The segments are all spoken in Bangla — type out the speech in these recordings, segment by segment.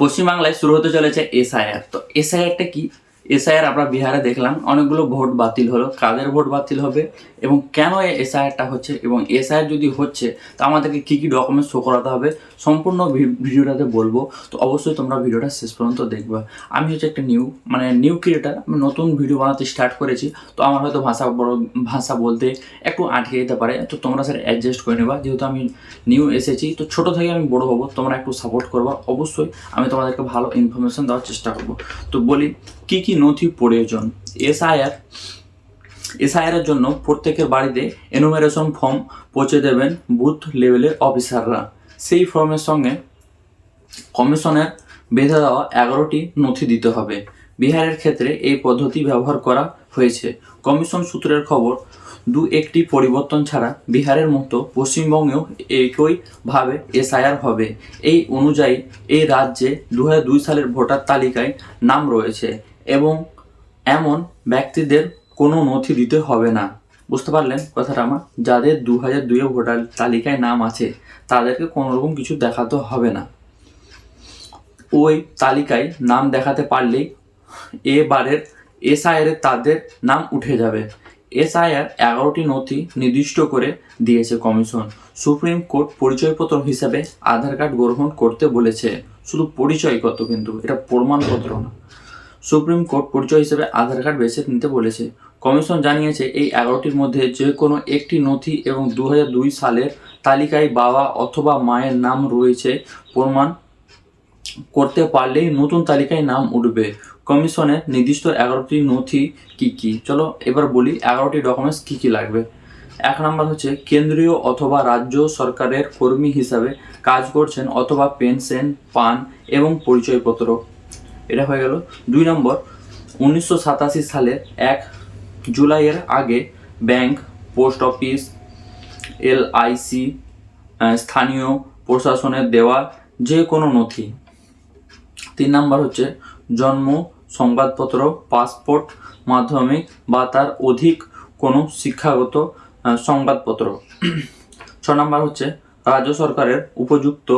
পশ্চিমবাংলায় শুরু হতে চলেছে এসআইআর। তো এসআইআরটা কি? এসআইআর আমরা বিহারে দেখলাম অনেকগুলো ভোট বাতিল হলো। কাদের ভোট বাতিল হবে এবং কেন এই এসআইআরটা হচ্ছে এবং এসআইআর যদি হচ্ছে তো আমাদেরকে কী কী ডকুমেন্টস শো করাতে হবে সম্পূর্ণ ভিডিওটাতে বলবো। তো অবশ্যই তোমরা ভিডিওটা শেষ পর্যন্ত দেখবা। আমি হচ্ছে একটা নিউ ক্রিয়েটার, আমি নতুন ভিডিও বানাতে স্টার্ট করেছি। তো আমার হয়তো ভাষা বলতে একটু আটকে যেতে পারে, তো তোমরা স্যার অ্যাডজাস্ট করে নেবা। যেহেতু আমি নিউ এসেছি তো ছোটো থেকে আমি বড় হবো, তোমরা একটু সাপোর্ট করবা। অবশ্যই আমি তোমাদেরকে ভালো ইনফরমেশন দেওয়ার চেষ্টা করবো। তো বলি কী কী নথি প্রয়োজন। এসআইআরের জন্য প্রত্যেকের বাড়িতে এনুমেরেশন ফর্ম পৌঁছে দেবেন বুথ লেভেলের অফিসাররা। সেই ফর্মের সঙ্গে কমিশনের বেঁধে দেওয়া 11টি নথি দিতে হবে। বিহারের ক্ষেত্রে এই পদ্ধতি ব্যবহার করা হয়েছে। কমিশন সূত্রের খবর, একটি পরিবর্তন ছাড়া বিহারের মতো পশ্চিমবঙ্গেও একইভাবে এসআইআর হবে। এই অনুযায়ী এই রাজ্যে 2002 সালের ভোটার তালিকায় নাম রয়েছে এবং এমন ব্যক্তিদের কোনো নথি দিতে হবে না। বুঝতে পারলেন কথাটা আমার? যাদের 2002 ভোটার তালিকায় নাম আছে তাদেরকে কোনো রকম কিছু দেখাতে হবে না। ওই তালিকায় নাম দেখাতে পারলেই এবারের এসআইআরে তাদের নাম উঠে যাবে। এসআইআর 11টি নথি নির্দিষ্ট করে দিয়েছে কমিশন। সুপ্রিম কোর্ট পরিচয়পত্র হিসাবে আধার কার্ড গ্রহণ করতে বলেছে। শুধু পরিচয়পত্র, কিন্তু এটা প্রমাণপত্র না। সুপ্রিম কোর্ট পরিচয় হিসেবে আধার কার্ড বেছে নিতে বলেছে। কমিশন জানিয়েছে এই 11টির মধ্যে যে কোনো একটি নথি এবং 2002 সালের তালিকায় বাবা অথবা মায়ের নাম রয়েছে প্রমাণ করতে পারলেই নতুন তালিকায় নাম উঠবে। কমিশনের নির্দিষ্ট 11টি নথি কি কি, চলো এবার বলি 11টি ডকুমেন্টস কি কি লাগবে। 1 নম্বর হচ্ছে কেন্দ্রীয় অথবা রাজ্য সরকারের কর্মী হিসাবে কাজ করছেন অথবা পেনশন পান এবং পরিচয়পত্র, এটা হয়ে গেল। 2 নম্বর 1987 সালের 1 জুলাইয়ের আগে ব্যাংক, পোস্ট অফিস, এলআইসি, স্থানীয় প্রশাসনের দেওয়া যে কোনো নথি। 3 নম্বর হচ্ছে জন্ম সংবাদপত্র, পাসপোর্ট, মাধ্যমিক বা তার অধিক কোনো শিক্ষাগত সংবাদপত্র। 6 নম্বর হচ্ছে রাজ্য সরকারের উপযুক্ত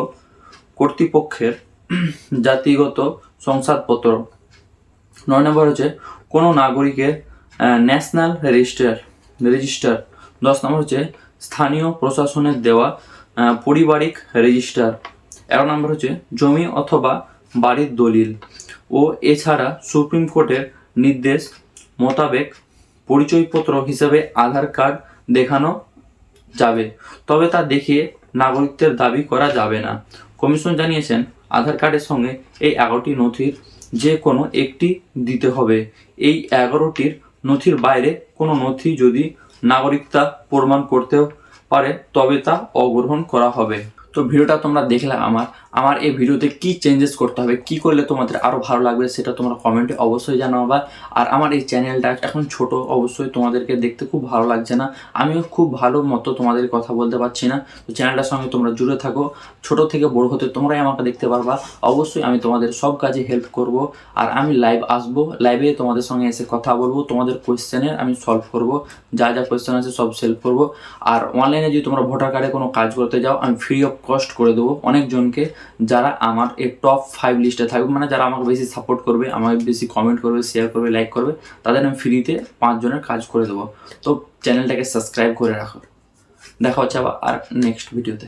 কর্তৃপক্ষের জাতিগত শংসাপত্র। 9 নম্বর হচ্ছে কোনো নাগরিকের ন্যাশনাল রেজিস্টার। 10 নম্বর হচ্ছে স্থানীয় প্রশাসনের দেওয়া পারিবারিক রেজিস্টার। 11 নম্বর হচ্ছে জমি অথবা বাড়ির দলিল। ও এছাড়া সুপ্রিম কোর্টের নির্দেশ মোতাবেক পরিচয়পত্র হিসেবে আধার কার্ড দেখানো যাবে, তবে তা দেখিয়ে নাগরিকত্বের দাবি করা যাবে না। কমিশন জানিয়েছেন আধার কার্ডের সঙ্গে এই 11টি নথির যে কোনো একটি দিতে হবে। এই 11টির নথির বাইরে কোনো নথি যদি নাগরিকতা প্রমাণ করতে পারে তবে তা অগ্রহণ করা হবে। তো ভিডিওটা তোমরা দেখলে আমার এই ভিডিওতে কি চেঞ্জেস করতে হবে, কি করলে তোমাদের আরও ভালো লাগবে সেটা তোমরা কমেন্টে অবশ্যই জানাবা। আর আমার এই চ্যানেলটা এখন ছোট, অবশ্যই তোমাদেরকে দেখতে খুব ভালো লাগছে না, আমিও খুব ভালো মতো তোমাদের কথা বলতে পারছি না। তো চ্যানেলটার সঙ্গে তোমরা জুড়ে থাকো, ছোট থেকে বড় হতে তোমরাই আমাকে দেখতে পারবা। অবশ্যই আমি তোমাদের সব কাজে হেল্প করব। আর আমি লাইভ আসবো, লাইভে তোমাদের সঙ্গে এসে কথা বলবো, তোমাদের কোয়েশ্চেনের আমি সলভ করব, যা কোয়েশ্চেন আছে সব সলভ করব। আর অনলাইনে যদি তোমরা ভোটার কার্ডে কোনো কাজ করতে যাও আমি ফ্রি অফ কস্ট করে দেবো অনেকজনকে, যারা আমার এই টপ 5 লিস্টে থাকবে, মানে যারা আমাকে বেশি সাপোর্ট করবে, আমাকে বেশি কমেন্ট করবে, শেয়ার করবে, লাইক করবে, তাদের আমি ফ্রিতে 5 জনের কাজ করে দেবো। তো চ্যানেলটাকে সাবস্ক্রাইব করে রাখো। দেখা হচ্ছে আবার আর নেক্সট ভিডিওতে।